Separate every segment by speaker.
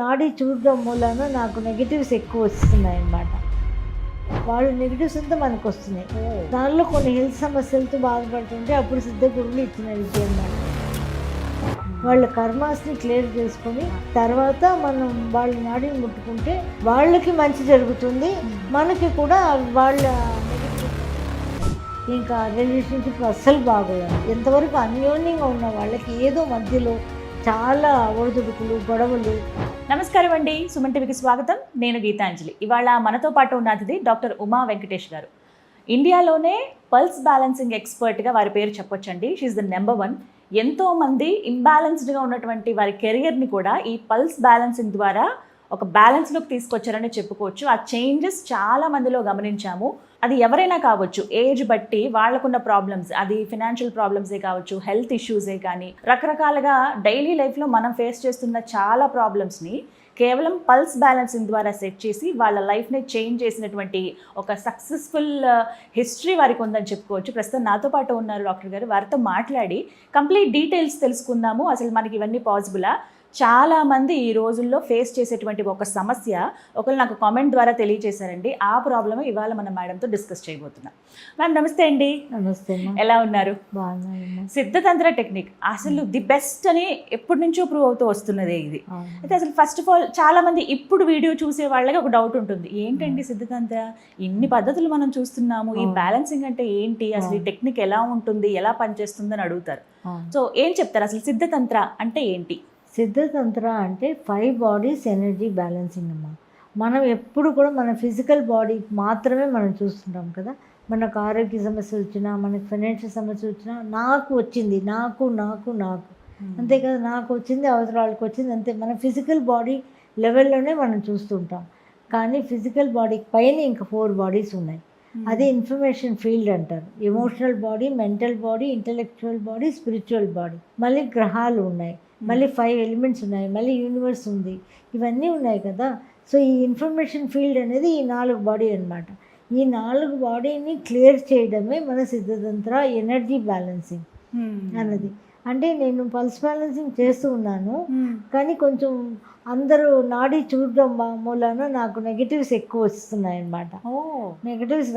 Speaker 1: నాడి చూడడం మూలన నాకు నెగిటివ్స్ ఎక్కువ వస్తున్నాయి అన్నమాట. వాళ్ళు నెగిటివ్స్ అంతా మనకు వస్తున్నాయి. దానిలో కొన్ని హెల్త్ సమస్యలతో బాధపడుతుంటే అప్పుడు సిద్ధ గురువులు ఇచ్చిన విద్య అన్నమాట. వాళ్ళ కర్మాస్ని క్లియర్ చేసుకొని తర్వాత మనం వాళ్ళ నాడిని ముట్టుకుంటే వాళ్ళకి మంచి జరుగుతుంది, మనకి కూడా వాళ్ళ ఇంకా రిలేషన్షిప్ అస్సలు బాగోదు. ఎంతవరకు అన్యోన్యంగా ఉన్న వాళ్ళకి ఏదో మధ్యలో చాలా ఒడిదుడుకులు, గొడవలు.
Speaker 2: నమస్కారం అండి, సుమన్ టీవీకి స్వాగతం. నేను గీతాంజలి. ఇవాళ మనతో పాటు ఉన్న అతిథి డాక్టర్ ఉమా వెంకటేష్ గారు. ఇండియాలోనే పల్స్ బ్యాలెన్సింగ్ ఎక్స్పర్ట్గా వారి పేరు చెప్పొచ్చండి. She is the number 1. ఎంతోమంది ఇంబ్యాలెన్స్డ్గా ఉన్నటువంటి వారి కెరియర్ని కూడా ఈ పల్స్ బ్యాలెన్సింగ్ ద్వారా ఒక బ్యాలెన్స్లోకి తీసుకొచ్చారని చెప్పుకోవచ్చు. ఆ చేంజెస్ చాలా మందిలో గమనించాము. అది ఎవరైనా కావచ్చు, ఏజ్ బట్టి వాళ్ళకున్న ప్రాబ్లమ్స్, అది ఫినాన్షియల్ ప్రాబ్లమ్సే కావచ్చు, హెల్త్ ఇష్యూసే కానీ రకరకాలుగా డైలీ లైఫ్లో మనం ఫేస్ చేస్తున్న చాలా ప్రాబ్లమ్స్ని కేవలం పల్స్ బ్యాలెన్సింగ్ ద్వారా సెట్ చేసి వాళ్ళ లైఫ్ని చేంజ్ చేసినటువంటి ఒక సక్సెస్ఫుల్ హిస్టరీ వారికి ఉందని చెప్పుకోవచ్చు. ప్రస్తుతం నాతో పాటు ఉన్నారు డాక్టర్ గారు. వారితో మాట్లాడి కంప్లీట్ డీటెయిల్స్ తెలుసుకుందాము. అసలు మనకి ఇవన్నీ పాసిబులా? చాలామంది ఈ రోజుల్లో ఫేస్ చేసేటువంటి ఒక సమస్య ఒకరు నాకు కామెంట్ ద్వారా తెలియజేశారండి. ఆ ప్రాబ్లమ్ ఇవాళ మనం మేడంతో డిస్కస్ చేయబోతున్నాం. మ్యామ్ నమస్తే అండి.
Speaker 1: నమస్తే.
Speaker 2: ఎలా ఉన్నారు?
Speaker 1: బాగున్నాను.
Speaker 2: సిద్ధతంత్ర టెక్నిక్ అసలు ది బెస్ట్ అని ఎప్పటి నుంచో ప్రూవ్ అవుతూ వస్తున్నదే ఇది. అయితే అసలు ఫస్ట్ ఆఫ్ ఆల్ చాలా మంది ఇప్పుడు వీడియో చూసే వాళ్ళకి ఒక డౌట్ ఉంటుంది, ఏంటండి సిద్ధతంత్ర, ఇన్ని పద్ధతులు మనం చూస్తున్నాము, ఈ బ్యాలెన్సింగ్ అంటే ఏంటి, అసలు ఈ టెక్నిక్ ఎలా ఉంటుంది, ఎలా పనిచేస్తుంది అని అడుగుతారు. సో ఏం చెప్తారు, అసలు సిద్ధతంత్ర అంటే ఏంటి?
Speaker 1: సిద్ధతంత్ర అంటే 5 బాడీస్ ఎనర్జీ బ్యాలెన్సింగ్ అమ్మ. మనం ఎప్పుడు కూడా మన ఫిజికల్ బాడీ మాత్రమే మనం చూస్తుంటాం కదా. మనకు ఆరోగ్య సమస్యలు వచ్చినా, మనకు ఫైనాన్షియల్ సమస్యలు వచ్చినా, నాకు వచ్చింది, నాకు నాకు నాకు అంతే కదా, నాకు వచ్చింది అవతల వాళ్ళకి వచ్చింది అంతే. మన ఫిజికల్ బాడీ లెవెల్లోనే మనం చూస్తుంటాం. కానీ ఫిజికల్ బాడీకి పైన ఇంకా 4 బాడీస్ ఉన్నాయి. అది ఇన్ఫర్మేషన్ ఫీల్డ్ అంటారు. Emotional body, mental body, intellectual body, spiritual body. మళ్ళీ గ్రహాలు ఉన్నాయి, మళ్ళీ 5 ఎలిమెంట్స్ ఉన్నాయి, మళ్ళీ యూనివర్స్ ఉంది, ఇవన్నీ ఉన్నాయి కదా. సో ఈ ఇన్ఫర్మేషన్ ఫీల్డ్ అనేది ఈ 4 బాడీ అన్నమాట. ఈ 4 బాడీని క్లియర్ చేయడమే మన సిద్ధతంత్ర ఎనర్జీ బ్యాలెన్సింగ్ అన్నది. అంటే నేను పల్స్ బ్యాలెన్సింగ్ చేస్తూ ఉన్నాను, కానీ కొంచెం అందరూ నాడి చూడడం మూలన నాకు నెగిటివ్స్ ఎక్కువ వస్తున్నాయి అన్నమాట. నెగిటివ్స్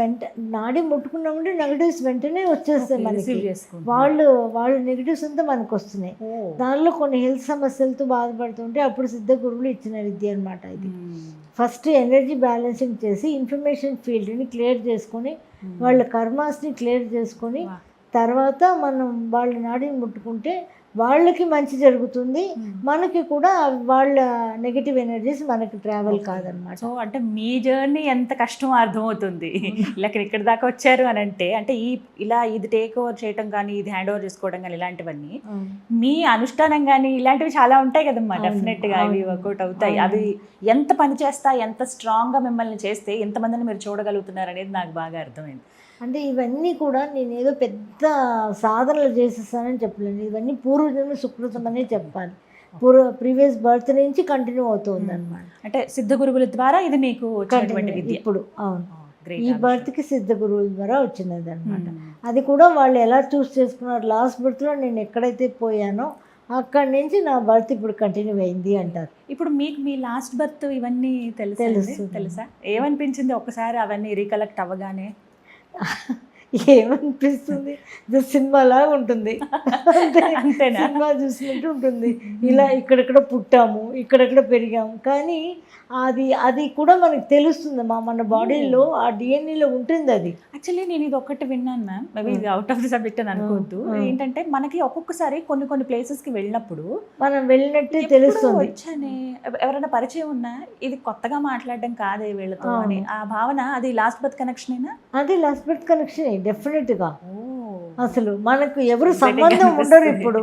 Speaker 1: నాడి ముట్టుకున్నామంటే నెగిటివ్స్ వెంటనే వచ్చేస్తాయి మనకి. వాళ్ళు నెగిటివ్స్ అంతా మనకు వస్తున్నాయి. దానిలో కొన్ని హెల్త్ సమస్యలతో బాధపడుతుంటే అప్పుడు సిద్ధ గురువులు ఇచ్చిన విద్య అన్నమాట ఇది. ఫస్ట్ ఎనర్జీ బ్యాలెన్సింగ్ చేసి ఇన్ఫర్మేషన్ ఫీల్డ్ని క్లియర్ చేసుకొని వాళ్ళ కర్మాస్ని క్లియర్ చేసుకొని తర్వాత మనం వాళ్ళ నాడిని ముట్టుకుంటే వాళ్ళకి మంచి జరుగుతుంది, మనకి కూడా వాళ్ళ నెగిటివ్ ఎనర్జీస్ మనకి ట్రావెల్ కాదనమాట.
Speaker 2: సో అంటే మీ జర్నీ ఎంత కష్టమో అర్థమవుతుంది. ఇలా ఇక్కడ దాకా వచ్చారు అని అంటే ఇలా ఇది టేక్ ఓవర్ చేయటం కానీ, ఇది హ్యాండ్ ఓవర్ చేసుకోవడం కానీ, ఇలాంటివన్నీ మీ అనుష్ఠానం కానీ ఇలాంటివి చాలా ఉంటాయి కదమ్మా. డెఫినెట్గా అవి వర్కౌట్ అవుతాయి. అవి ఎంత పని చేస్తాయి, ఎంత స్ట్రాంగ్గా మిమ్మల్ని చేస్తే ఎంతమందిని మీరు చూడగలుగుతున్నారు అనేది నాకు బాగా అర్థమైంది.
Speaker 1: అంటే ఇవన్నీ కూడా నేను ఏదో పెద్ద సాధనలు చేసేస్తానని చెప్పలేను. ఇవన్నీ పూర్వజన్మ సుకృతం అనే చెప్పాలి. ప్రీవియస్ బర్త్ నుంచి కంటిన్యూ అవుతుంది అనమాట.
Speaker 2: అంటే సిద్ధ గురువుల ద్వారా ఇది మీకు
Speaker 1: ఇప్పుడు అవును, ఈ బర్త్కి సిద్ధ గురువుల ద్వారా వచ్చినది అనమాట. అది కూడా వాళ్ళు ఎలా చూస్ చేసుకున్నారు, లాస్ట్ బర్త్లో నేను ఎక్కడైతే పోయానో అక్కడి నుంచి నా బర్త్ ఇప్పుడు కంటిన్యూ అయింది అంటారు.
Speaker 2: ఇప్పుడు మీకు మీ లాస్ట్ బర్త్ ఇవన్నీ తెలుసా? ఏమనిపించింది ఒక్కసారి అవన్నీ రీకలెక్ట్ అవ్వగానే?
Speaker 1: ఏమనిపిస్తుంది, సినిమాలాగా ఉంటుంది, సినిమా చూసినట్టు ఉంటుంది. ఇలా ఇక్కడెక్కడ పుట్టాము, ఇక్కడెక్కడ పెరిగాము, కానీ అది కూడా మనకు తెలుస్తుంది. మన బాడీలో ఆ డిఎన్ఏలో ఉంటుంది అది.
Speaker 2: యాక్చువల్లీ నేను ఇది ఒక్కటి విన్నాను మ్యామ్, మేబీ ఇది అవుట్ ఆఫ్ ది సబ్జెక్ట్ అని అనుకోవద్దు. ఏంటంటే మనకి ఒక్కొక్కసారి కొన్ని ప్లేసెస్కి వెళ్ళినప్పుడు
Speaker 1: మనం వెళ్ళినట్టే తెలుస్తుంది.
Speaker 2: వచ్చానే ఎవరైనా పరిచయం ఉన్నా, ఇది కొత్తగా మాట్లాడడం కాదే వీళ్ళతో అని ఆ భావన, అది లాస్ట్ బర్త్ కనెక్షన్ అయినా?
Speaker 1: అది లాస్ట్ బర్త్ కనెక్షన్ డెఫినెట్గా. అసలు మనకు ఎవరు సంబంధం ఉండరు ఇప్పుడు,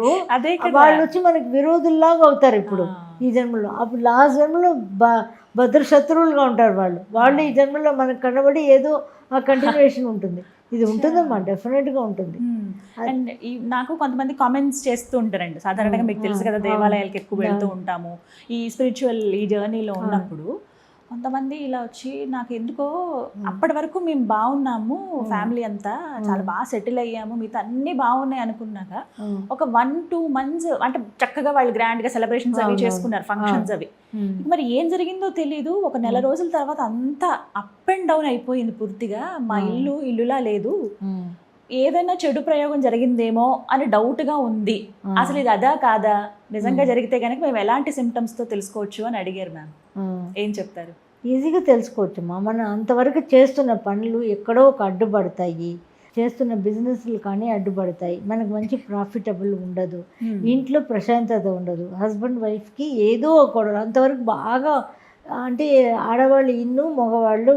Speaker 1: వాళ్ళు వచ్చి మనకి విరోధుల్లాగా అవుతారు ఇప్పుడు ఈ జన్మలో. అప్పుడు లాస్ట్ జన్మలో భద్ర శత్రువులుగా ఉంటారు వాళ్ళు ఈ జన్మలో మనకు కనబడి ఏదో ఆ కంటిన్యూషన్ ఉంటుంది. ఇది ఉంటుందమ్మా, డెఫినెట్గా ఉంటుంది.
Speaker 2: అండ్ నాకు కొంతమంది కామెంట్స్ చేస్తూ ఉంటారండి. సాధారణంగా మీకు తెలుసు కదా, దేవాలయాలకు ఎక్కువ వెళ్తూ ఉంటాము. ఈ స్పిరిచువల్ ఈ జర్నీలో ఉన్నప్పుడు కొంతమంది ఇలా వచ్చి నాకు ఎందుకో అప్పటి వరకు మేము బాగున్నాము, ఫ్యామిలీ అంతా చాలా బాగా సెటిల్ అయ్యాము, మీతో అన్ని బాగున్నాయి అనుకున్నాక ఒక 1-2 months అంటే చక్కగా వాళ్ళు గ్రాండ్ గా సెలబ్రేషన్స్ అవి చేసుకున్నారు, ఫంక్షన్స్ అవి. మరి ఏం జరిగిందో తెలీదు, ఒక నెల రోజుల తర్వాత అంతా అప్ అండ్ డౌన్ అయిపోయింది పూర్తిగా. మా ఇల్లులా లేదు, ఏదైనా చెడు ప్రయోగం జరిగిందేమో అని డౌట్ గా ఉంది. అసలు ఇది అదా కాదా, నిజంగా జరిగితే కనుక మేము ఎలాంటి సిమ్టమ్స్ తో తెలుసుకోవచ్చు అని అడిగారు మ్యామ్. ఏం చెప్తారు?
Speaker 1: ఈజీగా తెలుసుకోవచ్చమ్మా. మనం అంతవరకు చేస్తున్న పనులు ఎక్కడో ఒక అడ్డుపడతాయి, చేస్తున్న బిజినెస్లు కానీ అడ్డుపడతాయి, మనకు మంచి ప్రాఫిటబుల్ ఉండదు, ఇంట్లో ప్రశాంతత ఉండదు, హస్బెండ్ వైఫ్కి ఏదో ఒక అంతవరకు బాగా అంటే ఆడవాళ్ళు ఇన్ను మగవాళ్ళు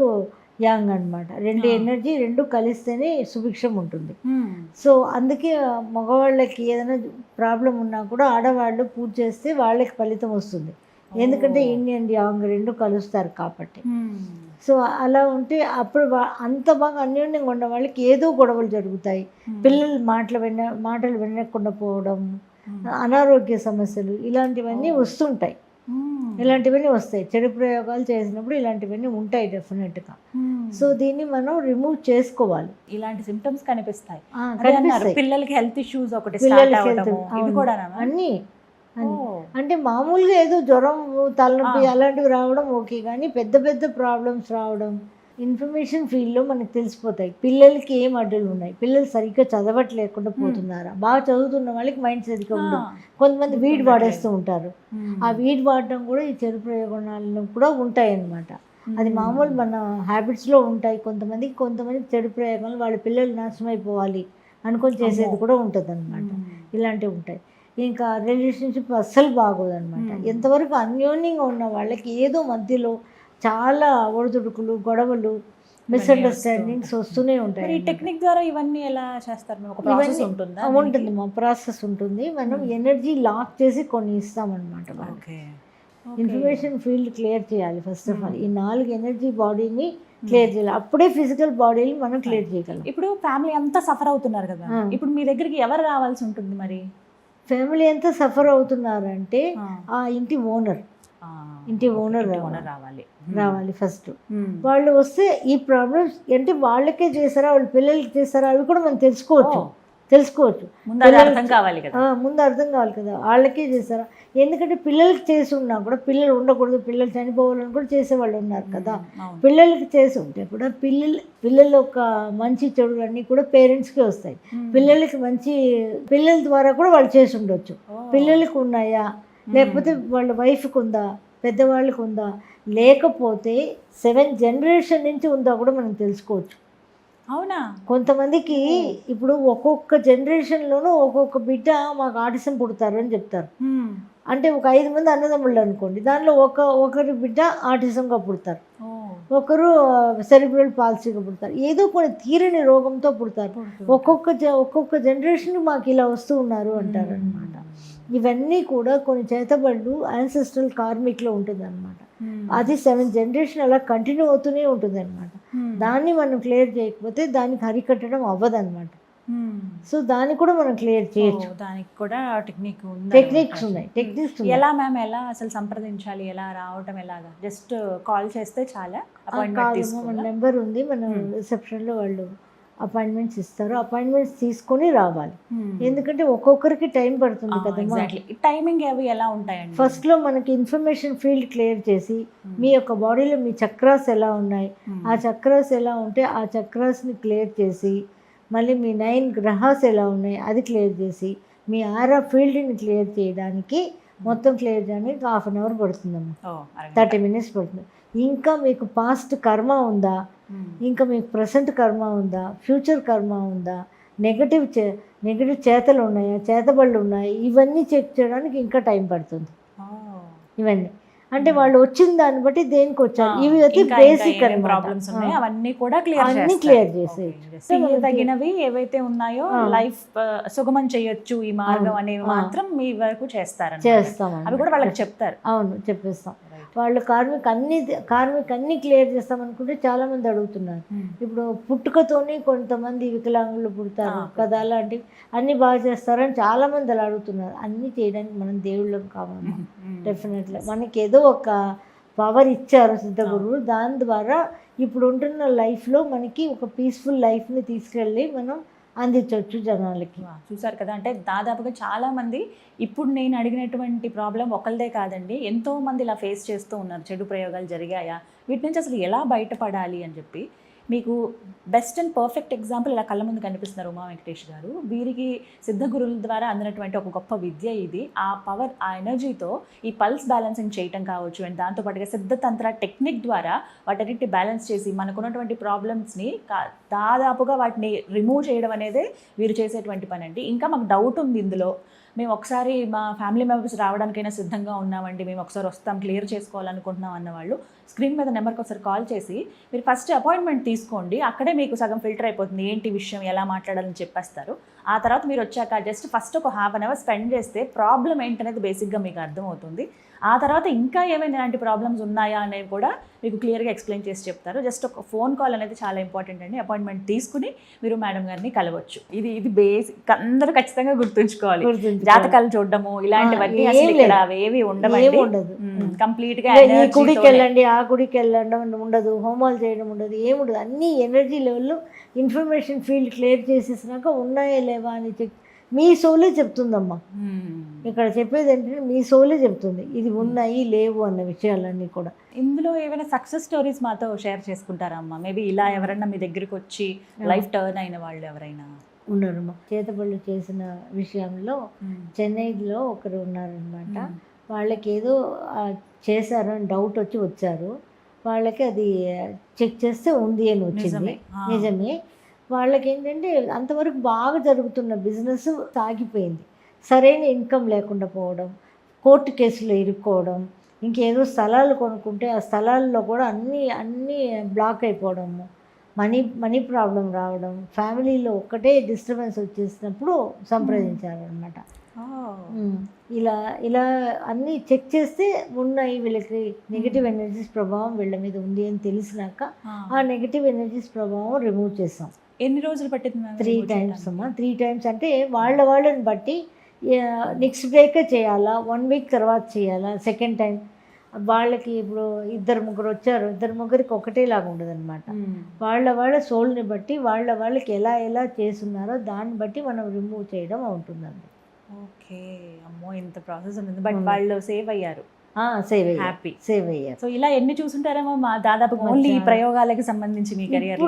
Speaker 1: యాంగ్ అనమాట. రెండు ఎనర్జీ రెండు కలిస్తేనే సుభిక్షం ఉంటుంది. సో అందుకే మగవాళ్ళకి ఏదైనా ప్రాబ్లం ఉన్నా కూడా ఆడవాళ్ళు పూజ చేస్తే వాళ్ళకి ఫలితం వస్తుంది, ఎందుకంటే ఇన్ అండ్ యాంగ్ రెండు కలుస్తారు కాబట్టి. సో అలా ఉంటే అప్పుడు అంత బాగా అన్యోన్యంగా ఉన్న వాళ్ళకి ఏదో గొడవలు జరుగుతాయి, పిల్లలు మాటలు వినకుండా పోవడం, అనారోగ్య సమస్యలు ఇలాంటివన్నీ వస్తుంటాయి. ఇలాంటివన్నీ వస్తాయి, చెడు ప్రయోగాలు చేసినప్పుడు ఇలాంటివన్నీ ఉంటాయి డెఫినెట్గా. సో దీన్ని మనం రిమూవ్ చేసుకోవాలి.
Speaker 2: ఇలాంటి సిమ్టమ్స్ కనిపిస్తాయి,
Speaker 1: పిల్లలకి
Speaker 2: హెల్త్ ఇష్యూస్ ఒకటి
Speaker 1: అన్నీ అంటే మామూలుగా ఏదో జ్వరం తలనొప్పి అలాంటివి రావడం ఓకే, కానీ పెద్ద పెద్ద ప్రాబ్లమ్స్ రావడం ఇన్ఫర్మేషన్ ఫీల్డ్లో మనకు తెలిసిపోతాయి. పిల్లలకి ఏం అడ్డులు ఉన్నాయి, పిల్లలు సరిగ్గా చదవట్లేకుండా పోతున్నారా, బాగా చదువుతున్న వాళ్ళకి మైండ్ సరిగ్గా ఉండదు, కొంతమంది వీడ్ వాడేస్తూ ఉంటారు. ఆ వీడ్ వాడడం కూడా ఈ చెడు ప్రయోజనాలు కూడా ఉంటాయి అన్నమాట. అది మామూలు మన హ్యాబిట్స్లో ఉంటాయి. కొంతమంది చెడు ప్రయోగాలు వాళ్ళ పిల్లలు నాశనం అయిపోవాలి అనుకొని చేసేది కూడా ఉంటుంది అన్నమాట. ఇలాంటివి ఉంటాయి. ఇంకా రిలేషన్షిప్ అస్సలు బాగోదన్నమాట. ఎంతవరకు అన్యోన్యంగా ఉన్న వాళ్ళకి ఏదో మధ్యలో చాలా ఒడిదుడుకులు, గొడవలు, మిస్అండర్స్టాండింగ్స్ వస్తూనే ఉంటాయి.
Speaker 2: ఈ టెక్నిక్ ద్వారా ఇవన్నీ ఎలా చేస్తారు?
Speaker 1: ఉంటుంది మా ప్రాసెస్ ఉంటుంది. మనం ఎనర్జీ లాక్ చేసి కొన్ని ఇస్తామన్నమాట. ఇన్ఫర్మేషన్ ఫీల్డ్ క్లియర్ చేయాలి ఫస్ట్ ఆఫ్ ఆల్. ఈ 4 ఎనర్జీ బాడీని క్లియర్ చేయాలి, అప్పుడే ఫిజికల్ బాడీని మనం క్లియర్ చేయగలం.
Speaker 2: ఇప్పుడు ఫ్యామిలీ అంతా సఫర్ అవుతున్నారు కదా, ఇప్పుడు మీ దగ్గరికి ఎవరు రావాల్సి ఉంటుంది? మరి
Speaker 1: ఫ్యామిలీ అంతా సఫర్ అవుతున్నారంటే ఆ ఇంటి ఓనర్ రావాలి ఫస్ట్. వాళ్ళు వస్తే ఈ ప్రాబ్లమ్స్ అంటే వాళ్ళకే చేస్తారా, వాళ్ళ పిల్లలకి చేస్తారా, అవి కూడా మనం తెలుసుకోవచ్చు.
Speaker 2: ముందు అర్థం కావాలి
Speaker 1: కదా వాళ్ళకే చేస్తారా. ఎందుకంటే పిల్లలకి చేసి ఉన్నా కూడా పిల్లలు ఉండకూడదు, పిల్లలు చనిపోవాలని కూడా చేసేవాళ్ళు ఉన్నారు కదా. పిల్లలకి చేసి ఉంటే కూడా పిల్లల ఒక మంచి చెడులన్నీ కూడా పేరెంట్స్కే వస్తాయి. పిల్లల ద్వారా కూడా వాళ్ళు చేసి ఉండొచ్చు. పిల్లలకి ఉన్నాయా, లేకపోతే వాళ్ళ వైఫ్కి ఉందా, పెద్దవాళ్ళకి ఉందా, లేకపోతే 7 జనరేషన్ నుంచి ఉందా కూడా మనం తెలుసుకోవచ్చు.
Speaker 2: అవునా?
Speaker 1: కొంతమందికి ఇప్పుడు ఒక్కొక్క జనరేషన్లోనూ ఒక్కొక్క బిడ్డ మాకు ఆటిజం పుడతారు అని చెప్తారు. అంటే ఒక 5 మంది అన్నదమ్ముళ్ళు అనుకోండి, దానిలో ఒకరి బిడ్డ ఆటిజంగా పుడతారు, ఒకరు సెరిబ్రల్ పాలసీగా పుడతారు, ఏదో కొన్ని తీరని రోగంతో పుడతారు. ఒక్కొక్క జనరేషన్ మాకు ఇలా వస్తూ ఉన్నారు అంటారు అనమాట. ఇవన్నీ కూడా కొన్ని చేతబడులు యాన్సెస్ట్రల్ కార్మిక్లో ఉంటుంది అనమాట. అది 7 జనరేషన్ అలా కంటిన్యూ అవుతూనే ఉంటుంది అనమాట. దాన్ని మనం క్లియర్ చేయకపోతే దానికి హరికట్టడం అవ్వదన్నమాట. సో దాన్ని కూడా మనం క్లియర్ చేయొచ్చు.
Speaker 2: దానికి కూడా
Speaker 1: టెక్నిక్స్ ఉన్నాయి.
Speaker 2: ఎలా మ్యామ్, ఎలా అసలు సంప్రదించాలి, ఎలా రావటం, ఎలాగా? జస్ట్ కాల్ చేస్తే చాలా?
Speaker 1: మన నెంబర్ ఉంది, మన రిసెప్షన్లో వాళ్ళు అపాయింట్మెంట్స్ ఇస్తారు. అపాయింట్మెంట్స్ తీసుకొని రావాలి, ఎందుకంటే ఒక్కొక్కరికి టైం పడుతుంది కదా.
Speaker 2: టైమింగ్ అవి ఎలా ఉంటాయండి?
Speaker 1: ఫస్ట్లో మనకి ఇన్ఫర్మేషన్ ఫీల్డ్ క్లియర్ చేసి మీ యొక్క బాడీలో మీ చక్రాస్ ఎలా ఉన్నాయి, ఆ చక్రాస్ ఎలా ఉంటే ఆ చక్రాస్ని క్లియర్ చేసి, మళ్ళీ మీ 9 గ్రహాస్ ఎలా ఉన్నాయి అది క్లియర్ చేసి, మీ ఆరా ఫీల్డ్ని క్లియర్ చేయడానికి మొత్తం క్లియర్ చేయడానికి 1/2 అవర్ పడుతుందమ్మా. 30 minutes పడుతుంది. ఇంకా మీకు పాస్ట్ కర్మ ఉందా, ఇంకా మీకు ప్రజెంట్ కర్మ ఉందా, ఫ్యూచర్ కర్మ ఉందా, నెగటివ్ చేతలు ఉన్నాయా, చేతబళ్ళు ఉన్నాయి, ఇవన్నీ చెక్ చేయడానికి ఇంకా టైం పడుతుంది. ఇవన్నీ అంటే వాళ్ళు వచ్చిన దాన్ని బట్టి దేనికి వచ్చారు, ఇవి అయితే బేసిక్
Speaker 2: ప్రాబ్లమ్స్ ఉన్నాయి, అవన్నీ కూడా
Speaker 1: క్లియర్ చేసేయచ్చు.
Speaker 2: తగినవి ఏవైతే ఉన్నాయో లైఫ్ సుగమం చేయొచ్చు ఈ మార్గం అనేవి మాత్రం మీ వరకు చేస్తాం. అవి కూడా వాళ్ళకి చెప్తారు.
Speaker 1: అవును, చెప్పేస్తాం. వాళ్ళు కార్మిక్ అన్ని క్లియర్ చేస్తామనుకుంటే చాలామంది అడుగుతున్నారు. ఇప్పుడు పుట్టుకతోనే కొంతమంది వికలాంగులు పుడతారు కదా, అలాంటివి అన్నీ బాగా చేస్తారని చాలామంది అలా అడుగుతున్నారు. అన్నీ చేయడానికి మనం దేవుళ్ళం కావాలి. డెఫినెట్లీ మనకి ఏదో ఒక పవర్ ఇచ్చారు సిద్ధగురువులు. దాని ద్వారా ఇప్పుడు ఉంటున్న లైఫ్లో మనకి ఒక పీస్ఫుల్ లైఫ్ని తీసుకెళ్ళి మనం అందించవచ్చు జనాలకి.
Speaker 2: చూసారు కదా, అంటే దాదాపుగా చాలా మంది ఇప్పుడు నేను అడిగినటువంటి ప్రాబ్లం ఒకళ్ళదే కాదండి, ఎంతో మంది ఇలా ఫేస్ చేస్తూ ఉన్నారు. చెడు ప్రయోగాలు జరిగాయా, వీటి నుంచి అసలు ఎలా బయటపడాలి అని చెప్పి మీకు బెస్ట్ అండ్ పర్ఫెక్ట్ ఎగ్జాంపుల్ ఇలా కళ్ళ ముందు కనిపిస్తున్నారు ఉమా వెంకటేష్ గారు. వీరికి సిద్ధ గురువుల ద్వారా అందినటువంటి ఒక గొప్ప విద్య ఇది. ఆ పవర్, ఆ ఎనర్జీతో ఈ పల్స్ బ్యాలెన్సింగ్ చేయటం కావచ్చు, అండ్ దాంతోపాటుగా సిద్ధతంత్ర టెక్నిక్ ద్వారా వాటన్నిటిని బ్యాలెన్స్ చేసి మనకున్నటువంటి ప్రాబ్లమ్స్ని దాదాపుగా వాటిని రిమూవ్ చేయడం అనేదే వీరు చేసేటువంటి పని అండి. ఇంకా మాకు డౌట్ ఉంది ఇందులో, మేము ఒకసారి మా ఫ్యామిలీ మెంబర్స్ రావడానికైనా సిద్ధంగా ఉన్నామండి, మేము ఒకసారి వస్తాం, క్లియర్ చేసుకోవాలనుకుంటున్నాం అన్నవాళ్ళు స్క్రీన్ మీద నెంబర్కి ఒకసారి కాల్ చేసి మీరు ఫస్ట్ అపాయింట్మెంట్ తీసుకోండి. అక్కడే మీకు సగం ఫిల్టర్ అయిపోతుంది, ఏంటి విషయం, ఎలా మాట్లాడాలని చెప్పేస్తారు. ఆ తర్వాత మీరు వచ్చాక జస్ట్ ఫస్ట్ ఒక హాఫ్ అన్ అవర్ స్పెండ్ చేస్తే ప్రాబ్లం ఏంటనేది బేసిక్గా మీకు అర్థమవుతుంది. ఆ తర్వాత ఇంకా ఏమైనా ఇలాంటి ప్రాబ్లమ్స్ ఉన్నాయా అనేవి కూడా మీకు క్లియర్గా ఎక్స్ప్లెయిన్ చేసి చెప్తారు. జస్ట్ ఒక ఫోన్ కాల్ అనేది చాలా ఇంపార్టెంట్ అండి. అపాయింట్మెంట్ తీసుకుని మీరు మేడం గారిని కలవచ్చు. ఇది బేసిక్, అందరూ ఖచ్చితంగా గుర్తుంచుకోవాలి. జాతకాలు చూడడము ఇలాంటివన్నీ అసలు ఇక్కడ అవేవి ఉండదు. కంప్లీట్ గా
Speaker 1: ఈ గుడికి వెళ్ళండి, ఆ గుడికి వెళ్ళడం ఉండదు, హోమాలు చేయడం ఉండదు, ఏముండదు. అన్ని ఎనర్జీ లెవెల్లో ఇన్ఫర్మేషన్ ఫీల్డ్ క్లియర్ చేసేసినాక ఉన్నాయా లేవా అని చెక్ మీ సోలే చెప్తుందమ్మా. ఇక్కడ చెప్పేది ఏంటంటే మీ సోలే చెప్తుంది ఇది ఉన్నాయి లేవు అన్న విషయాలన్నీ కూడా.
Speaker 2: ఇందులో ఏమైనా సక్సెస్ స్టోరీస్ మాతో షేర్ చేసుకుంటారా అమ్మా? మేబీ ఇలా ఎవరైనా మీ దగ్గరికి వచ్చి లైఫ్ టర్న్ అయిన వాళ్ళు ఎవరైనా
Speaker 1: ఉన్నారమ్మా? చేతబళ్ళు చేసిన విషయంలో చెన్నైలో ఒకరు ఉన్నారనమాట. వాళ్ళకి ఏదో చేశారు అని డౌట్ వచ్చారు. వాళ్ళకి అది చెక్ చేస్తే ఉంది అని వచ్చింది. నిజమే. వాళ్ళకి ఏంటంటే అంతవరకు బాగా జరుగుతున్న బిజినెస్ సాగిపోయింది. సరైన ఇన్కమ్ లేకుండా పోవడం, కోర్టు కేసులో ఇరుక్కోవడం, ఇంకేదో స్థలాలు కొనుక్కుంటే ఆ స్థలాల్లో కూడా అన్నీ బ్లాక్ అయిపోవడము, మనీ ప్రాబ్లం రావడం, ఫ్యామిలీలో ఒక్కటే డిస్టర్బెన్స్ వచ్చేసినప్పుడు సంప్రదించారనమాట. ఇలా అన్నీ చెక్ చేస్తే ఉన్నాయి, వీళ్ళకి నెగిటివ్ ఎనర్జీస్ ప్రభావం వీళ్ళ మీద ఉంది అని తెలిసినాక ఆ నెగిటివ్ ఎనర్జీస్ ప్రభావం రిమూవ్ చేసాం.
Speaker 2: ఎన్ని రోజులు పట్టింది?
Speaker 1: 3 times అమ్మా. 3 times అంటే వాళ్ళని బట్టి నెక్స్ట్ డేకే చేయాలా, 1 week తర్వాత చేయాలా, సెకండ్ టైం. వాళ్ళకి ఇప్పుడు 2-3 వచ్చారు, 2-3కి ఒకటేలాగా ఉండదు అనమాట. వాళ్ళ సోల్ని బట్టి వాళ్ళకి ఎలా చేస్తున్నారో దాన్ని బట్టి మనం రిమూవ్ చేయడం ఉంటుందండి.
Speaker 2: ఓకే, అమ్మో ఇంత ప్రాసెస్ ఉంది. బట్ వాళ్ళు సేవ్ అయ్యారు.
Speaker 1: హ్యాపీ సేవ్ అయ్యారు.
Speaker 2: సో ఇలా ఎన్ని చూసుంటారేమో దాదాపు ఓన్లీ ఈ ప్రయోగాలకి సంబంధించి మీ కెరియర్?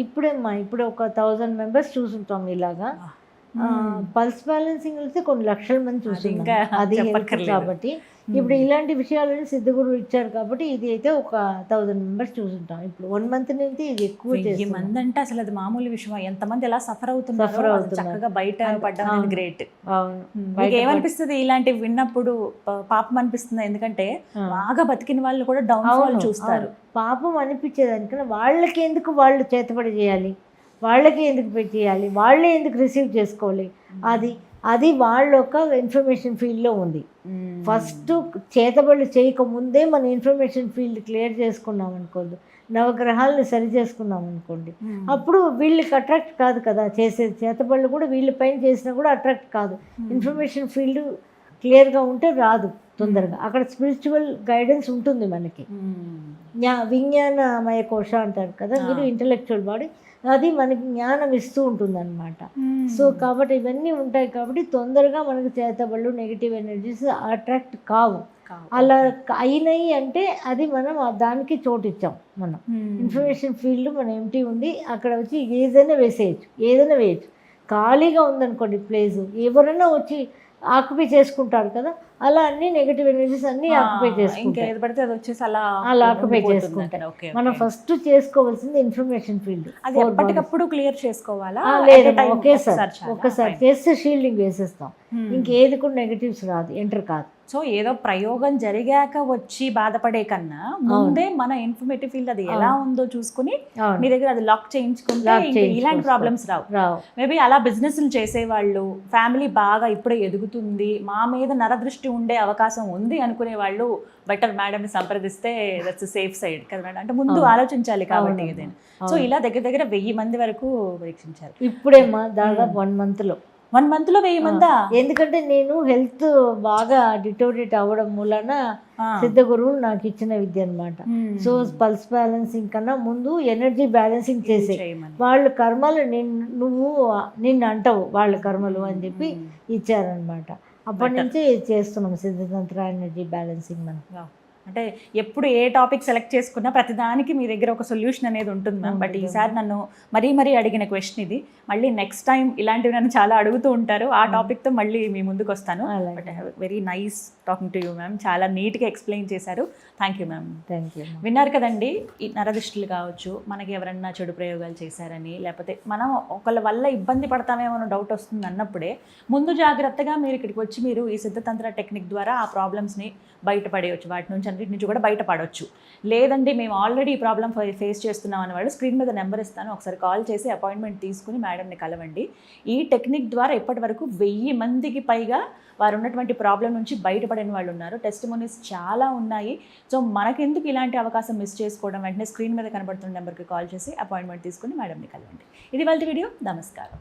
Speaker 1: ఇప్పుడు ఒక 1000 members చూసుంటాం ఇలాగా. పల్స్ బ్యాలెన్సింగ్ అయితే కొన్ని లక్షల మంది చూసుంటాం. అది కాబట్టి ఇప్పుడు ఇలాంటి విషయాలని సిద్ధగురు ఇచ్చారు కాబట్టి ఇది అయితే ఒక 1000 members చూసుంటాం. ఇప్పుడు 1 month నుంచి ఇది ఎక్కువ
Speaker 2: మంది అంటే అసలు అది మామూలు విషయం. ఎంతమంది ఎలా సఫర్ అవుతున్నారు, చక్కగా బయట పడ్డం అనేది గ్రేట్. మీకు ఏమనిపిస్తుంది ఇలాంటివి విన్నప్పుడు? పాపం అనిపిస్తుంది, ఎందుకంటే బాగా బతికిన వాళ్ళు కూడా డౌన్ ఫాల్ చూస్తారు.
Speaker 1: పాపం అనిపించేదానికన్నా వాళ్ళకి ఎందుకు వాళ్ళు చేతబడి చేయాలి, వాళ్ళకి ఎందుకు చేయాలి, వాళ్ళే ఎందుకు రిసీవ్ చేసుకోవాలి, అది వాళ్ళ ఒక ఇన్ఫర్మేషన్ ఫీల్డ్లో ఉంది. ఫస్ట్ చేతబడులు చేయకముందే మన ఇన్ఫర్మేషన్ ఫీల్డ్ క్లియర్ చేసుకున్నాం అనుకోండి, నవగ్రహాలను సరి చేసుకున్నాం అనుకోండి, అప్పుడు వీళ్ళకి అట్రాక్ట్ కాదు కదా. చేసే చేతబడులు కూడా వీళ్ళ పైన చేసినా కూడా అట్రాక్ట్ కాదు. ఇన్ఫర్మేషన్ ఫీల్డ్ క్లియర్గా ఉంటే రాదు తొందరగా. అక్కడ స్పిరిచువల్ గైడెన్స్ ఉంటుంది మనకి. విజ్ఞానమయ కోశ అంటారు కదా మీరు, ఇంటలెక్చువల్ బాడీ, అది మనకి జ్ఞానం ఇస్తూ ఉంటుందన్నమాట. సో కాబట్టి ఇవన్నీ ఉంటాయి కాబట్టి తొందరగా మనకు చేతబళ్ళు నెగిటివ్ ఎనర్జీస్ అట్రాక్ట్ కావు. అలా అయినాయి అంటే అది మనం దానికి చోటు ఇచ్చాం. మనం ఇన్ఫర్మేషన్ ఫీల్డ్ మన ఎంటీ ఉంది, అక్కడ వచ్చి ఏదైనా వేయచ్చు. ఖాళీగా ఉందనుకోండి ప్లేస్, ఎవరైనా వచ్చి ఆక్యుపై చేసుకుంటారు కదా, అలా అన్ని నెగిటివ్ ఎనర్జీస్ అన్ని ఆక్యుపై చేసుకుంటారు. అలా ఆక్యుపై చేసుకుంటారు. మనం ఫస్ట్ చేసుకోవాల్సింది ఇన్ఫర్మేషన్ ఫీల్డ్.
Speaker 2: అది ఎప్పటికప్పుడు క్లియర్ చేసుకోవాలా?
Speaker 1: లేదా ఒకేసారి చేస్తే షీల్డింగ్ వేసేస్తాం, ఇంకేది కూడా నెగిటివ్స్ రాదు, ఎంటర్ కాదు.
Speaker 2: సో ఏదో ప్రయోగం జరిగాక వచ్చి బాధపడే కన్నా ముందే మన ఇన్ఫర్మేటివ్ ఫీల్డ్ అది ఎలా ఉందో చూసుకుని మీ దగ్గర అది లాక్ చేయించుకుంటే ఇలాంటి ప్రాబ్లమ్స్ రావు. మేబీ అలా బిజినెస్లు చేసేవాళ్ళు, ఫ్యామిలీ బాగా ఇప్పుడే ఎదుగుతుంది, మా మీద నరదృష్టి ఉండే అవకాశం ఉంది అనుకునే వాళ్ళు బెటర్ మేడంని సంప్రదిస్తే దట్స్ సేఫ్ సైడ్ కదా మేడం. అంటే ముందు ఆలోచించాలి కాబట్టి ఏదైనా. సో ఇలా దగ్గర 1000 మంది వరకు పరీక్షించారు
Speaker 1: ఇప్పుడేమా, దాదాపు 1 monthలో
Speaker 2: 1 monthలో 1000 మందా?
Speaker 1: ఎందుకంటే నేను హెల్త్ బాగా డిటోరియేట్ అవ్వడం మూలన
Speaker 2: ఆ.
Speaker 1: సిద్ధ గురువులు నాకు ఇచ్చిన విద్య అనమాట. సో పల్స్ బ్యాలెన్సింగ్ కన్నా ముందు ఎనర్జీ బ్యాలెన్సింగ్ చేసే
Speaker 2: చేయమని.
Speaker 1: వాళ్ళు కర్మలు నిన్ను అంటావు వాళ్ళ కర్మలు అని చెప్పి ఇచ్చారనమాట. అప్పటి నుంచి చేస్తున్నాం సిద్ధతంత్ర ఎనర్జీ బ్యాలెన్సింగ్ మనం.
Speaker 2: Wow. అంటే ఎప్పుడు ఏ టాపిక్ సెలెక్ట్ చేసుకున్నా ప్రతిదానికి మీ దగ్గర ఒక సొల్యూషన్ అనేది ఉంటుంది మ్యామ్. బట్ ఈసారి నన్ను మరీ అడిగిన క్వశ్చన్ ఇది. మళ్ళీ నెక్స్ట్ టైం ఇలాంటివి నన్ను చాలా అడుగుతూ ఉంటారు. ఆ టాపిక్తో మళ్ళీ మీ ముందుకు వస్తాను. But I have very nice talking to you ma'am. చాలా నీట్గా ఎక్స్ప్లెయిన్ చేశారు. Thank you ma'am.
Speaker 1: Thank you.
Speaker 2: విన్నారు కదండి, ఈ నరదృష్టిలు కావచ్చు, మనకి ఎవరన్నా చెడు ప్రయోగాలు చేశారని, లేకపోతే మనం ఒకళ్ళ వల్ల ఇబ్బంది పడతామేమో అన్న డౌట్ వస్తుంది అన్నప్పుడే ముందు జాగ్రత్తగా మీరు ఇక్కడికి వచ్చి మీరు ఈ సిద్ధతంత్ర టెక్నిక్ ద్వారా ఆ ప్రాబ్లమ్స్ని బయటపడేయచ్చు, వాటి నుంచి అన్నిటి నుంచి కూడా బయటపడవచ్చు. లేదండి మేము ఆల్రెడీ ఈ ప్రాబ్లం ఫేస్ చేస్తున్నాం అనే వాళ్ళు స్క్రీన్ మీద నెంబర్ ఇస్తాను, ఒకసారి కాల్ చేసి అపాయింట్మెంట్ తీసుకుని మేడంని కలవండి. ఈ టెక్నిక్ ద్వారా ఇప్పటి వరకు 1000 మందికి పైగా వారు ఉన్నటువంటి ప్రాబ్లం నుంచి బయటపడిన వాళ్ళు ఉన్నారు. టెస్టిమోనీస్ చాలా ఉన్నాయి. సో మనకెందుకు ఇలాంటి అవకాశం మిస్ చేసుకోవడం, వెంటనే స్క్రీన్ మీద కనబడుతున్న నెంబర్కి కాల్ చేసి అపాయింట్మెంట్ తీసుకుని మేడంని కలవండి. ఇది వాళ్ళ వీడియో. నమస్కారం.